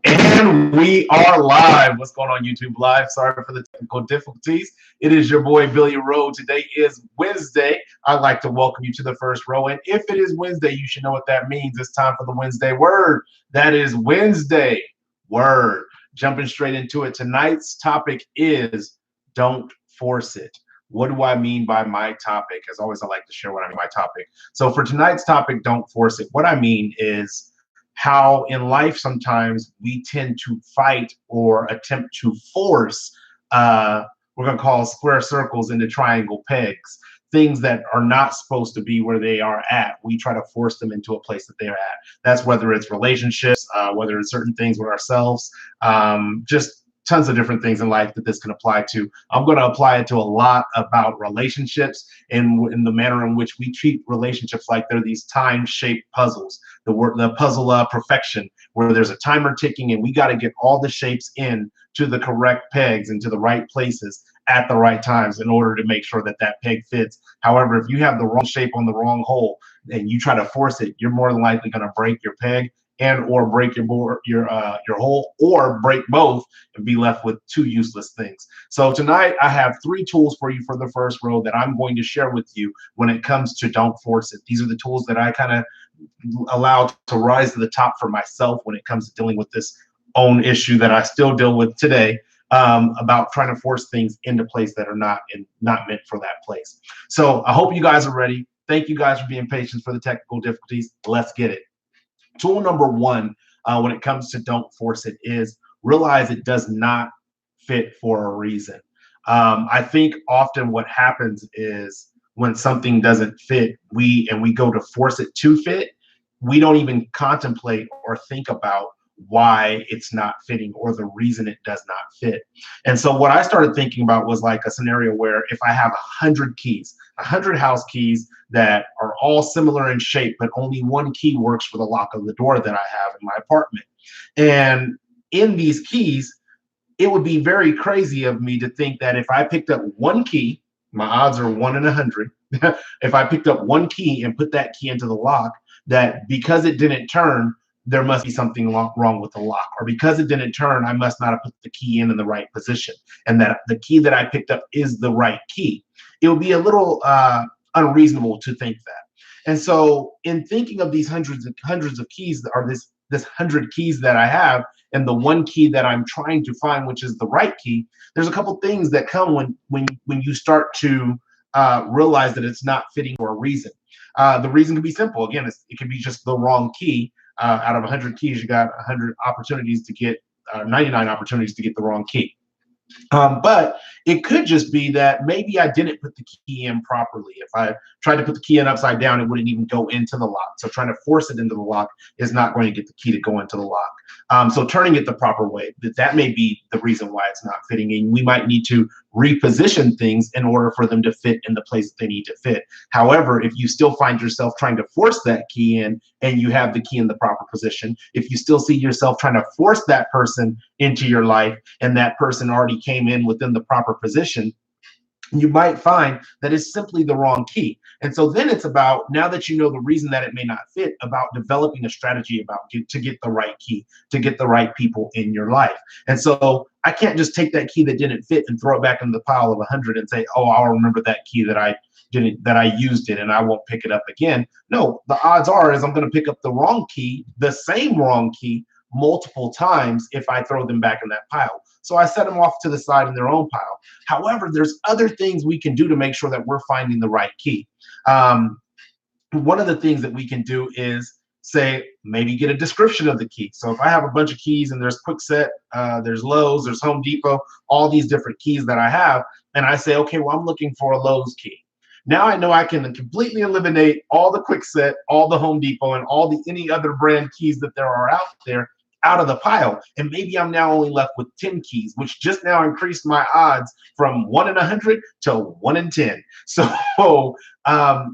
And we are live. What's going on, YouTube Live? Sorry for the technical difficulties. It is your boy, Billy Rowe. Today is Wednesday. I'd like to welcome you to the first row. And if it is Wednesday, you should know what that means. It's time for the Wednesday word. That is Wednesday word. Jumping straight into it. Tonight's topic is don't force it. What do I mean by my topic? As always, I like to share what I mean by topic. So for tonight's topic, don't force it. What I mean is how in life sometimes we tend to fight or attempt to force, we're going to call square circles into triangle pegs, things that are not supposed to be where they are at. We try to force them into a place that they're at. That's whether it's relationships, whether it's certain things with ourselves, just tons of different things in life that this can apply to. I'm going to apply it to a lot about relationships and in the manner in which we treat relationships like they're these time-shaped puzzles. The puzzle of perfection, where there's a timer ticking and we got to get all the shapes in to the correct pegs and to the right places at the right times in order to make sure that that peg fits. However, if you have the wrong shape on the wrong hole and you try to force it, you're more than likely going to break your peg and or break your hole, or break both and be left with two useless things. So tonight I have 3 tools for you for the first row that I'm going to share with you when it comes to don't force it. These are the tools that I kind of allowed to rise to the top for myself when it comes to dealing with this own issue that I still deal with today, about trying to force things into place that are not meant for that place. So I hope you guys are ready. Thank you guys for being patient for the technical difficulties. Let's get it. Tool number 1, when it comes to don't force it, is realize it does not fit for a reason. I think often what happens is when something doesn't fit, we go to force it to fit, we don't even contemplate or think about why it's not fitting or the reason it does not fit. And so what I started thinking about was like a scenario where if I have 100 keys, 100 house keys that are all similar in shape, but only one key works for the lock of the door that I have in my apartment. And in these keys, it would be very crazy of me to think that if I picked up one key, my odds are 1 in 100. If I picked up one key and put that key into the lock, that because it didn't turn, there must be something wrong with the lock, or because it didn't turn, I must not have put the key in the right position, and that the key that I picked up is the right key. It would be a little unreasonable to think that. And so in thinking of these hundreds of keys, or this 100 keys that I have, and the one key that I'm trying to find, which is the right key, there's a couple things that come when you start to realize that it's not fitting for a reason. The reason can be simple. Again, it could be just the wrong key. Out of 100 keys, you got 100 opportunities to get 99 opportunities to get the wrong key. But it could just be that maybe I didn't put the key in properly. If I tried to put the key in upside down, it wouldn't even go into the lock. So trying to force it into the lock is not going to get the key to go into the lock. So turning it the proper way, that may be the reason why it's not fitting. And we might need to reposition things in order for them to fit in the place that they need to fit. However, if you still find yourself trying to force that key in and you have the key in the proper position, if you still see yourself trying to force that person into your life and that person already came in within the proper position, you might find that it's simply the wrong key. And so then it's about, now that you know the reason that it may not fit, about developing a strategy to get the right key, to get the right people in your life. And so I can't just take that key that didn't fit and throw it back in the pile of 100 and say, oh, I'll remember that key that I used it and I won't pick it up again. No, the odds are is I'm going to pick up the wrong key, the same wrong key, multiple times if I throw them back in that pile. So I set them off to the side in their own pile. However, there's other things we can do to make sure that we're finding the right key. One of the things that we can do is say, maybe get a description of the key. So if I have a bunch of keys and there's Kwikset, there's Lowe's, there's Home Depot, all these different keys that I have, and I say, okay, well, I'm looking for a Lowe's key. Now I know I can completely eliminate all the Kwikset, all the Home Depot, and any other brand keys that there are out there out of the pile. And maybe I'm now only left with 10 keys, which just now increased my odds from 1 in 100 to 1 in 10. So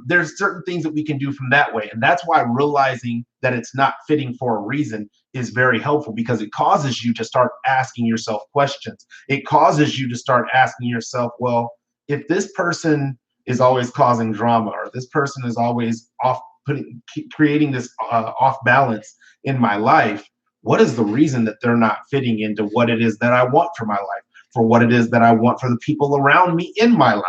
there's certain things that we can do from that way. And that's why realizing that it's not fitting for a reason is very helpful, because it causes you to start asking yourself questions. It causes you to start asking yourself, well, if this person is always causing drama, or this person is always creating this off balance in my life, what is the reason that they're not fitting into what it is that I want for my life, for what it is that I want for the people around me in my life?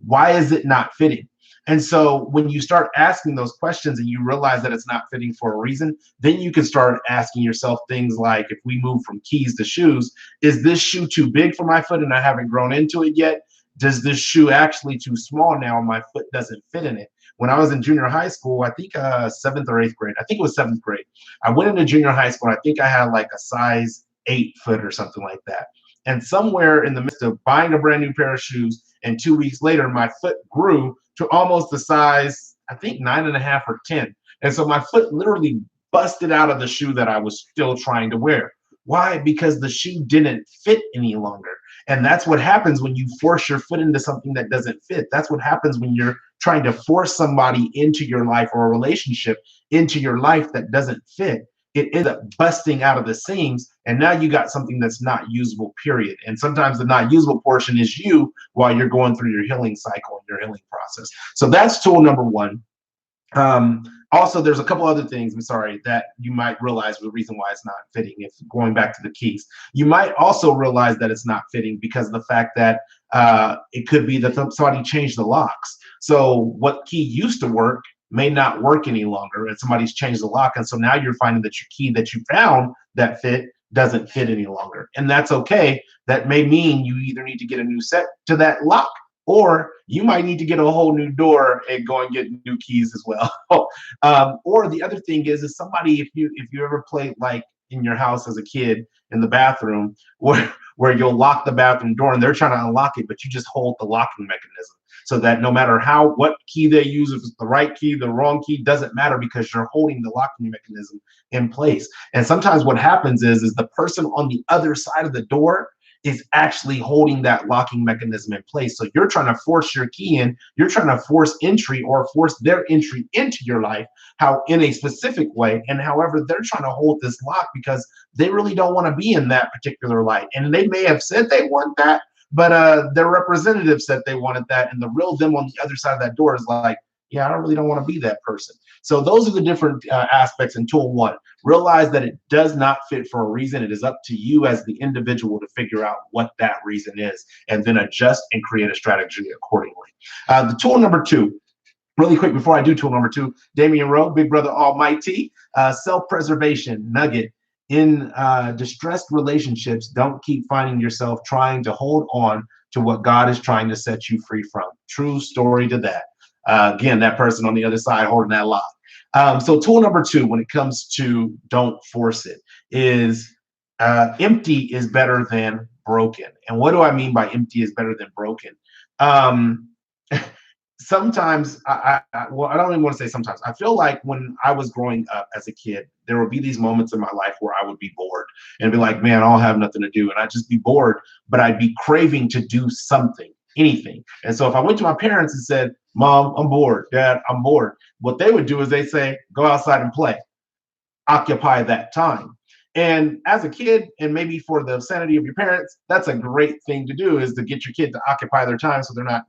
Why is it not fitting? And so when you start asking those questions and you realize that it's not fitting for a reason, then you can start asking yourself things like, if we move from keys to shoes, is this shoe too big for my foot and I haven't grown into it yet? Does this shoe actually too small now and my foot doesn't fit in it? When I was in junior high school, I think seventh or eighth grade, I think it was seventh grade. I went into junior high school and I think I had like a size 8 foot or something like that. And somewhere in the midst of buying a brand new pair of shoes, and 2 weeks later, my foot grew to almost the size, I think 9.5 or 10. And so my foot literally busted out of the shoe that I was still trying to wear. Why? Because the shoe didn't fit any longer. And that's what happens when you force your foot into something that doesn't fit. That's what happens when you're trying to force somebody into your life, or a relationship into your life that doesn't fit. It ends up busting out of the seams, and now you got something that's not usable, period. And sometimes the not usable portion is you, while you're going through your healing cycle and your healing process. So that's tool number one. Also, there's a couple other things, I'm sorry, that you might realize the reason why it's not fitting. If going back to the keys, you might also realize that it's not fitting because of the fact that it could be that somebody changed the locks. So what key used to work may not work any longer, and somebody's changed the lock. And so now you're finding that your key that you found that fit doesn't fit any longer. And that's okay. That may mean you either need to get a new set to that lock, or you might need to get a whole new door and go and get new keys as well. Or the other thing is somebody, if you ever played like in your house as a kid in the bathroom, where you'll lock the bathroom door and they're trying to unlock it, but you just hold the locking mechanism, so that no matter what key they use, if it's the right key, the wrong key, doesn't matter, because you're holding the locking mechanism in place. And sometimes what happens is the person on the other side of the door is actually holding that locking mechanism in place. So you're trying to force your key in, you're trying to force entry or force their entry into your life, how in a specific way. And however, they're trying to hold this lock because they really don't want to be in that particular light. And they may have said they want that, but their representative said they wanted that. And the real them on the other side of that door is like, yeah, I really don't want to be that person. So those are the different aspects in tool one. Realize that it does not fit for a reason. It is up to you as the individual to figure out what that reason is, and then adjust and create a strategy accordingly. The tool number two, really quick before I do tool number two, Damian Rowe, Big Brother Almighty, self-preservation nugget. In distressed relationships, don't keep finding yourself trying to hold on to what God is trying to set you free from. True story to that. Again, that person on the other side holding that lock. So tool number two, when it comes to don't force it, is empty is better than broken. And what do I mean by empty is better than broken? Um, Sometimes well, I don't even want to say sometimes. I feel like when I was growing up as a kid, there would be these moments in my life where I would be bored and be like, man, I'll have nothing to do. And I'd just be bored, but I'd be craving to do something, anything. And so if I went to my parents and said, Mom, I'm bored, Dad, I'm bored, what they would do is they say, go outside and play, occupy that time. And as a kid, and maybe for the sanity of your parents, that's a great thing to do, is to get your kid to occupy their time so they're not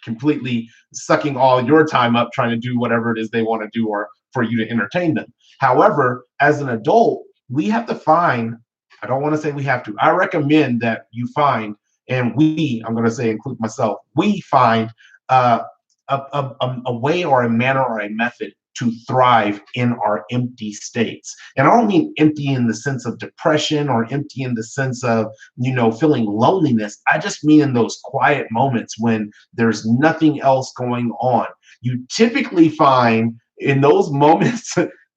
completely sucking all your time up trying to do whatever it is they want to do, or for you to entertain them. However, as an adult, we have to find, I don't want to say we have to, I recommend that you find, and I'm going to say include myself, we find a way or a manner or a method to thrive in our empty states. And I don't mean empty in the sense of depression or empty in the sense of, feeling loneliness. I just mean in those quiet moments when there's nothing else going on. You typically find in those moments,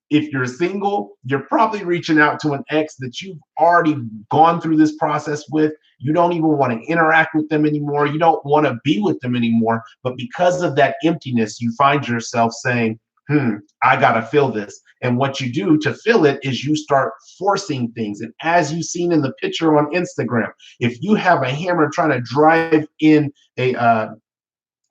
if you're single, you're probably reaching out to an ex that you've already gone through this process with. You don't even want to interact with them anymore. You don't want to be with them anymore. But because of that emptiness, you find yourself saying, I got to fill this. And what you do to fill it is you start forcing things. And as you've seen in the picture on Instagram, if you have a hammer trying to drive in a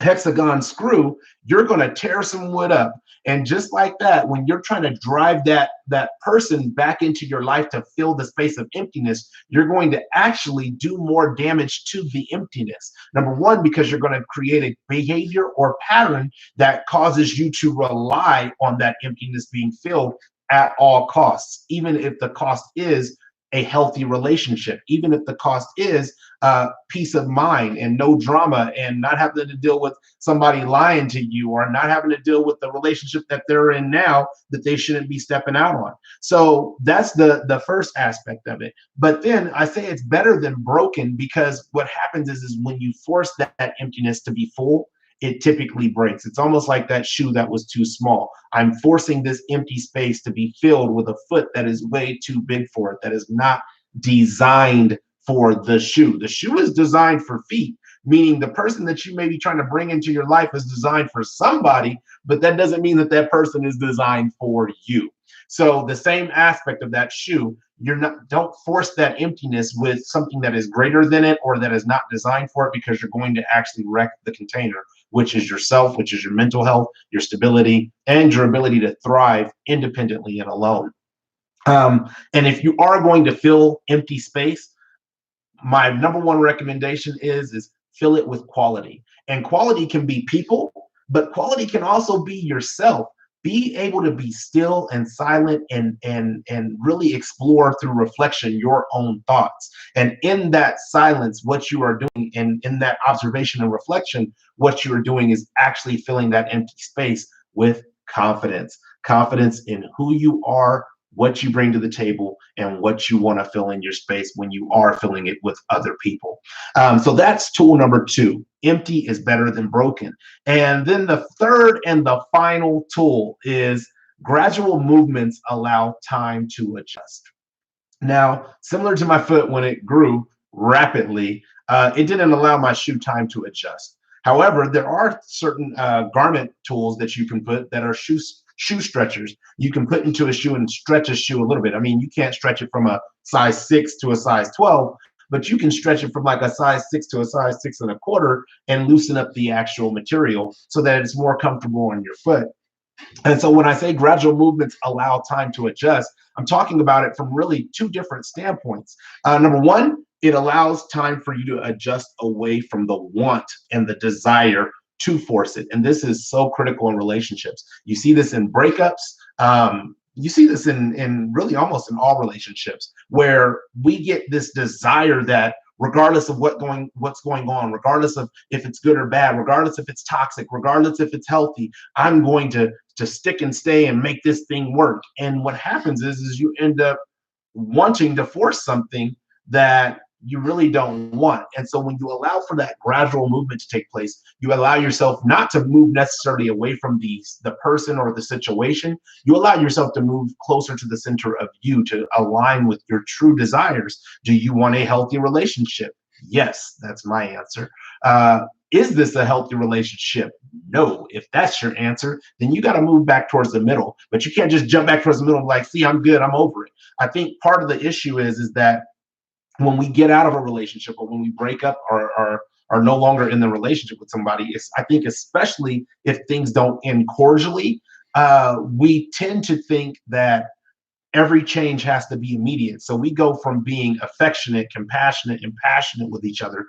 hexagon screw, you're going to tear some wood up. And just like that, when you're trying to drive that person back into your life to fill the space of emptiness, you're going to actually do more damage to the emptiness. Number one, because you're going to create a behavior or pattern that causes you to rely on that emptiness being filled at all costs, even if the cost is a healthy relationship, even if the cost is peace of mind and no drama and not having to deal with somebody lying to you or not having to deal with the relationship that they're in now that they shouldn't be stepping out on. So that's the first aspect of it. But then I say it's better than broken, because what happens is when you force that emptiness to be full, it typically breaks. It's almost like that shoe that was too small. I'm forcing this empty space to be filled with a foot that is way too big for it, that is not designed for the shoe. The shoe is designed for feet, meaning the person that you may be trying to bring into your life is designed for somebody, but that doesn't mean that that person is designed for you. So the same aspect of that shoe, don't force that emptiness with something that is greater than it or that is not designed for it, because you're going to actually wreck the container, which is yourself, which is your mental health, your stability, and your ability to thrive independently and alone. And if you are going to fill empty space, my number one recommendation is fill it with quality. And quality can be people, but quality can also be yourself. Be able to be still and silent and really explore through reflection your own thoughts. And in that silence, what you are doing, and in that observation and reflection, what you are doing is actually filling that empty space with confidence. Confidence in who you are, what you bring to the table, and what you want to fill in your space when you are filling it with other people. So that's tool number two. Empty is better than broken. And then the third and the final tool is gradual movements allow time to adjust. Now, similar to my foot when it grew rapidly, it didn't allow my shoe time to adjust. However, there are certain garment tools that you can put that are shoe stretchers. You can put into a shoe and stretch a shoe a little bit. I mean, you can't stretch it from a size 6 to a size 12, but you can stretch it from like a size 6 to a size 6 1/4 and loosen up the actual material so that it's more comfortable on your foot. And so when I say gradual movements allow time to adjust, I'm talking about it from really two different standpoints. Number one, it allows time for you to adjust away from the want and the desire to force it. And this is so critical in relationships. You see this in breakups. You see this in really almost in all relationships, where we get this desire that regardless of what's going on, regardless of if it's good or bad, regardless if it's toxic, regardless if it's healthy, I'm going to stick and stay and make this thing work. And what happens is you end up wanting to force something that you really don't want. And so when you allow for that gradual movement to take place, you allow yourself not to move necessarily away from the person or the situation. You allow yourself to move closer to the center of you, to align with your true desires. Do you want a healthy relationship? Yes, that's my answer. Is this a healthy relationship? No. If that's your answer, then you got to move back towards the middle. But you can't just jump back towards the middle and like, see, I'm good, I'm over it. I think part of the issue is that when we get out of a relationship or when we break up or are no longer in the relationship with somebody, I think especially if things don't end cordially, we tend to think that every change has to be immediate. So we go from being affectionate, compassionate, and passionate with each other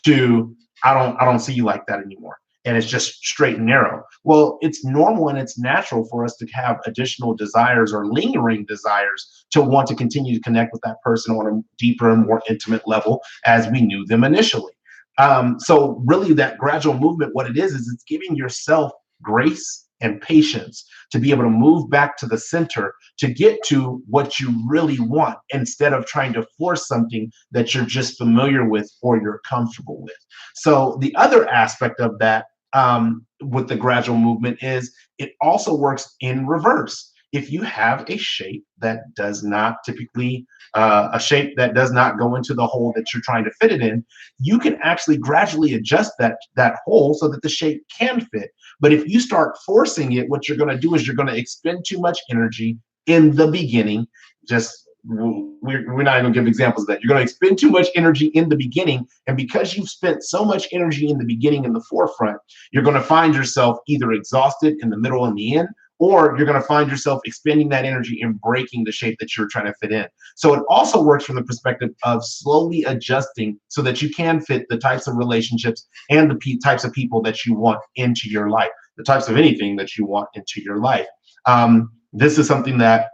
to I don't see you like that anymore. And it's just straight and narrow. Well, it's normal and it's natural for us to have additional desires or lingering desires to want to continue to connect with that person on a deeper and more intimate level as we knew them initially. So really that gradual movement, what it is it's giving yourself grace and patience to be able to move back to the center to get to what you really want, instead of trying to force something that you're just familiar with or you're comfortable with. So the other aspect of that, with the gradual movement, is it also works in reverse. If you have a shape that does not typically a shape that does not go into the hole that you're trying to fit it in, you can actually gradually adjust that hole so that the shape can fit. But if you start forcing it, what you're going to do is you're going to expend too much energy in the beginning. We're not going to give examples of that. You're going to expend too much energy in the beginning, and because you've spent so much energy in the beginning, in the forefront, you're going to find yourself either exhausted in the middle and the end, or you're going to find yourself expending that energy and breaking the shape that you're trying to fit in. So it also works from the perspective of slowly adjusting so that you can fit the types of relationships and the types of people that you want into your life, the types of anything that you want into your life. This is something that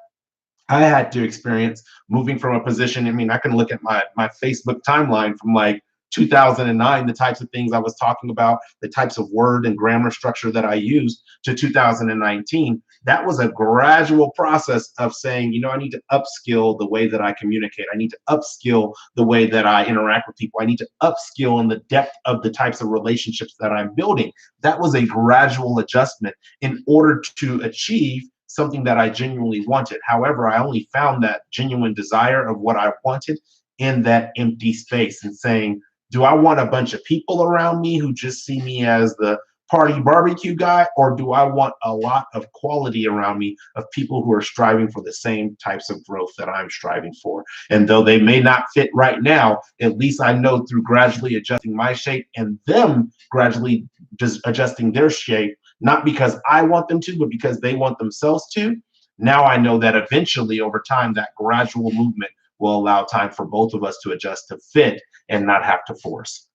I had to experience moving from a position. I mean, I can look at my Facebook timeline from like 2009, the types of things I was talking about, the types of word and grammar structure that I used, to 2019. That was a gradual process of saying, you know, I need to upskill the way that I communicate. I need to upskill the way that I interact with people. I need to upskill in the depth of the types of relationships that I'm building. That was a gradual adjustment in order to achieve something that I genuinely wanted. However, I only found that genuine desire of what I wanted in that empty space, and saying, do I want a bunch of people around me who just see me as the party barbecue guy, or do I want a lot of quality around me of people who are striving for the same types of growth that I'm striving for? And though they may not fit right now, at least I know through gradually adjusting my shape and them gradually just adjusting their shape, not because I want them to, but because they want themselves to. Now I know that eventually, over time, that gradual movement will allow time for both of us to adjust to fit and not have to force.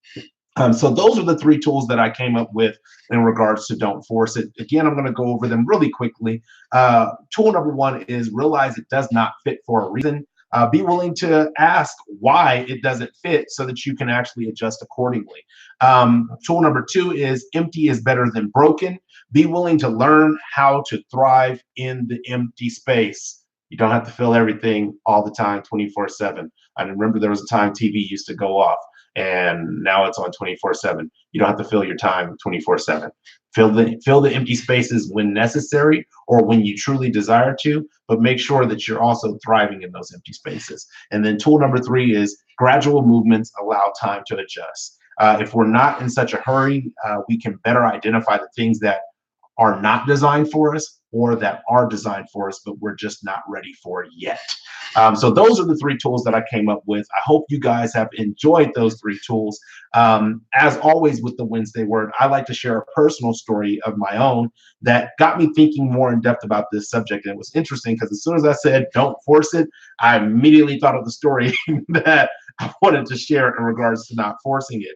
So those are the three tools that I came up with in regards to don't force it. Again, I'm going to go over them really quickly. Tool number one is realize it does not fit for a reason. Be willing to ask why it doesn't fit so that you can actually adjust accordingly. Tool number two is empty is better than broken. Be willing to learn how to thrive in the empty space. You don't have to fill everything all the time, 24/7. I remember there was a time TV used to go off, and now it's on 24/7. You don't have to fill your time 24/7. Fill the empty spaces when necessary or when you truly desire to, but make sure that you're also thriving in those empty spaces. And then tool number three is gradual movements allow time to adjust. If we're not in such a hurry, we can better identify the things that are not designed for us or that are designed for us, but we're just not ready for it yet. So those are the three tools that I came up with. I hope you guys have enjoyed those three tools. As always with the Wednesday Word, I like to share a personal story of my own that got me thinking more in depth about this subject. And it was interesting because as soon as I said, don't force it, I immediately thought of the story that I wanted to share in regards to not forcing it.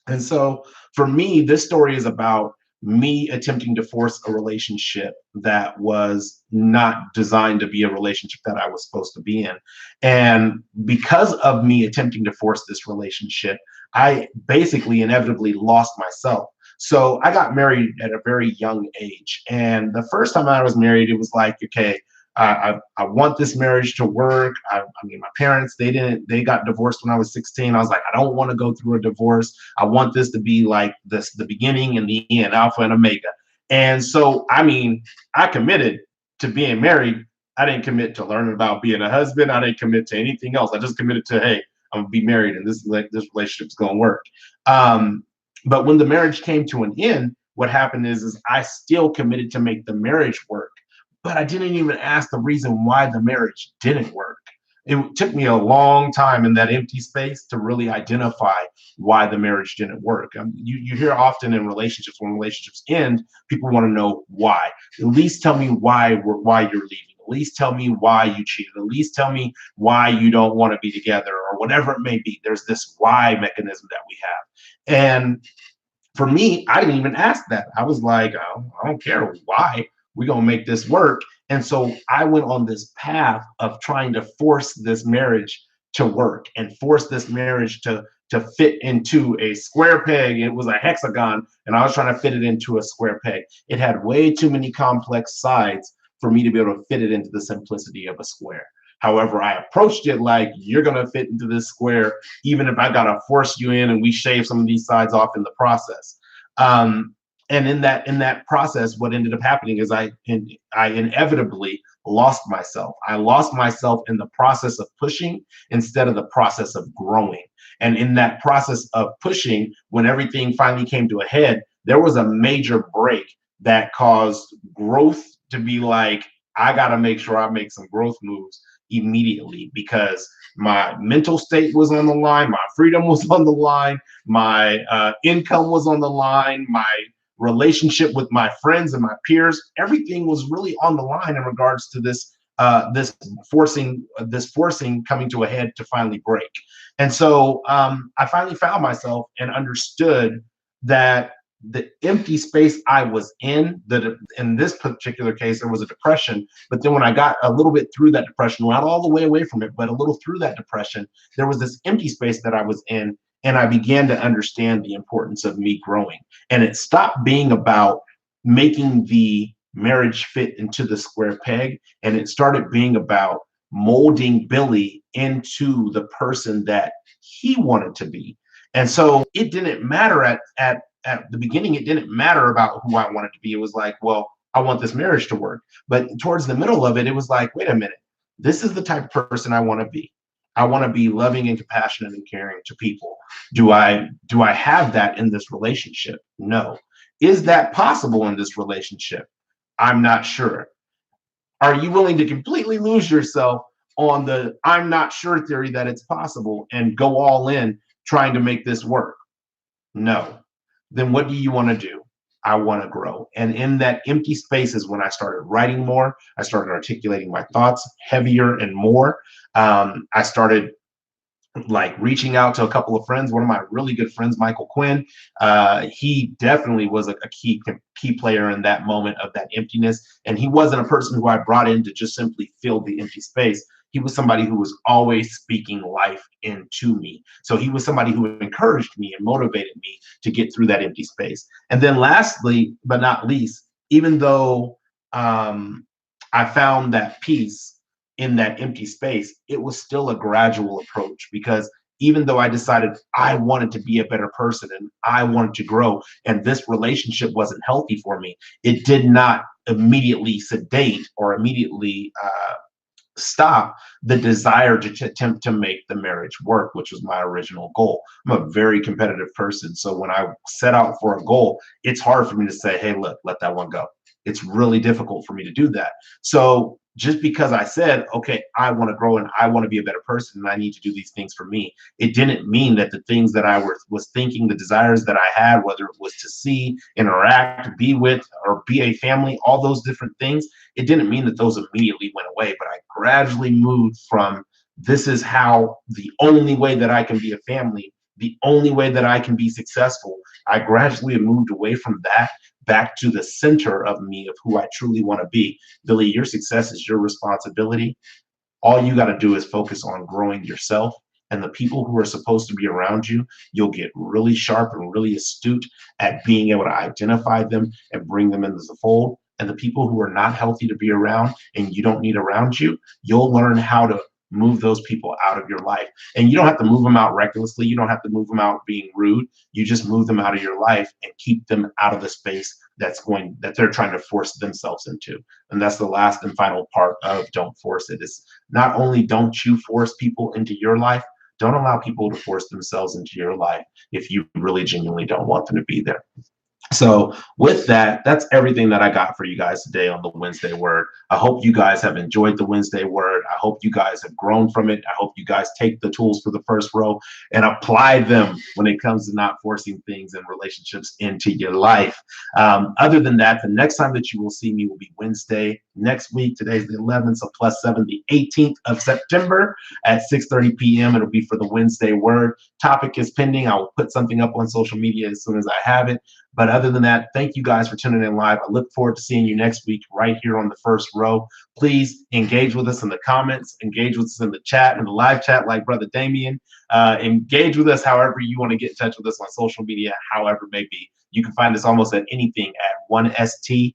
And so for me, this story is about me attempting to force a relationship that was not designed to be a relationship that I was supposed to be in. And because of me attempting to force this relationship, I basically inevitably lost myself. So I got married at a very young age. And the first time I was married, it was like, okay, I want this marriage to work. I mean, my parents, they got divorced when I was 16. I was like, I don't want to go through a divorce. I want this to be like this, the beginning and the end, alpha and omega. And so, I mean, I committed to being married. I didn't commit to learning about being a husband. I didn't commit to anything else. I just committed to, hey, I'm gonna be married and this relationship's gonna work. But when the marriage came to an end, what happened is I still committed to make the marriage work, but I didn't even ask the reason why the marriage didn't work. It took me a long time in that empty space to really identify why the marriage didn't work. You hear often in relationships, when relationships end, people want to know why. At least tell me why you're leaving. At least tell me why you cheated. At least tell me why you don't want to be together, or whatever it may be. There's this why mechanism that we have. And for me, I didn't even ask that. I was like, oh, I don't care why. We're going to make this work. And so I went on this path of trying to force this marriage to work and force this marriage to fit into a square peg. It was a hexagon, and I was trying to fit it into a square peg. It had way too many complex sides for me to be able to fit it into the simplicity of a square. However, I approached it like, you're going to fit into this square, even if I got to force you in and we shave some of these sides off in the process. Um, and in that process, what ended up happening is I inevitably lost myself. I lost myself in the process of pushing instead of the process of growing. And in that process of pushing, when everything finally came to a head, there was a major break that caused growth to be like, I got to make sure I make some growth moves immediately, because my mental state was on the line, my freedom was on the line, my income was on the line, my relationship with my friends and my peers, everything was really on the line in regards to this forcing coming to a head to finally break. And so I finally found myself and understood that the empty space I was in, in this particular case, there was a depression. But then when I got a little bit through that depression, not all the way away from it, but a little through that depression, there was this empty space that I was in. And I began to understand the importance of me growing. And it stopped being about making the marriage fit into the square peg. And it started being about molding Billy into the person that he wanted to be. And so it didn't matter at the beginning, it didn't matter about who I wanted to be. It was like, well, I want this marriage to work. But towards the middle of it, it was like, wait a minute, this is the type of person I want to be. I want to be loving and compassionate and caring to people. Do I have that in this relationship? No. Is that possible in this relationship? I'm not sure. Are you willing to completely lose yourself on the I'm not sure theory that it's possible and go all in trying to make this work? No. Then what do you want to do? I want to grow. And in that empty space is when I started writing more. I started articulating my thoughts heavier and more. I started like reaching out to a couple of friends. One of my really good friends, Michael Quinn, he definitely was a key player in that moment of that emptiness. And he wasn't a person who I brought in to just simply fill the empty space. He was somebody who was always speaking life into me. So he was somebody who encouraged me and motivated me to get through that empty space. And then lastly, but not least, even though I found that peace in that empty space, it was still a gradual approach, because even though I decided I wanted to be a better person and I wanted to grow, and this relationship wasn't healthy for me, it did not immediately sedate or immediately stop the desire to attempt to make the marriage work, which was my original goal. I'm a very competitive person. So when I set out for a goal, it's hard for me to say, hey, look, let that one go. It's really difficult for me to do that. So just because I said, okay, I want to grow and I want to be a better person and I need to do these things for me, it didn't mean that the things that I was thinking, the desires that I had, whether it was to see, interact, be with, or be a family, all those different things, it didn't mean that those immediately went away. But I gradually moved from this is how the only way that I can be a family, the only way that I can be successful. I gradually moved away from that back to the center of me, of who I truly want to be. Billy, your success is your responsibility. All you got to do is focus on growing yourself, and the people who are supposed to be around you, you'll get really sharp and really astute at being able to identify them and bring them into the fold. And the people who are not healthy to be around and you don't need around you, you'll learn how to move those people out of your life. And you don't have to move them out recklessly. You don't have to move them out being rude. You just move them out of your life and keep them out of the space that they're trying to force themselves into. And that's the last and final part of don't force it. Is not only don't you force people into your life, don't allow people to force themselves into your life if you really genuinely don't want them to be there. So with that, that's everything that I got for you guys today on the Wednesday Word. I hope you guys have enjoyed the Wednesday Word. I hope you guys have grown from it. I hope you guys take the tools for the first row and apply them when it comes to not forcing things and relationships into your life. Other than that, the next time that you will see me will be Wednesday next week. Today's the 11th, so +7, the 18th of September at 6:30 p.m. It'll be for the Wednesday Word. Topic is pending. I will put something up on social media as soon as I have it. But other than that, thank you guys for tuning in live. I look forward to seeing you next week right here on the first row. Please engage with us in the comments, engage with us in the chat, in the live chat like Brother Damien. Engage with us however you want to get in touch with us on social media, however it may be. You can find us almost at anything at 1STWROE.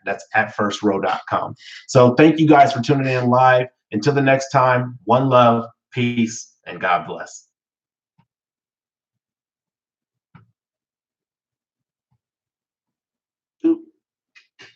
That's at firstrow.com. So thank you guys for tuning in live. Until the next time, one love, peace, and God bless.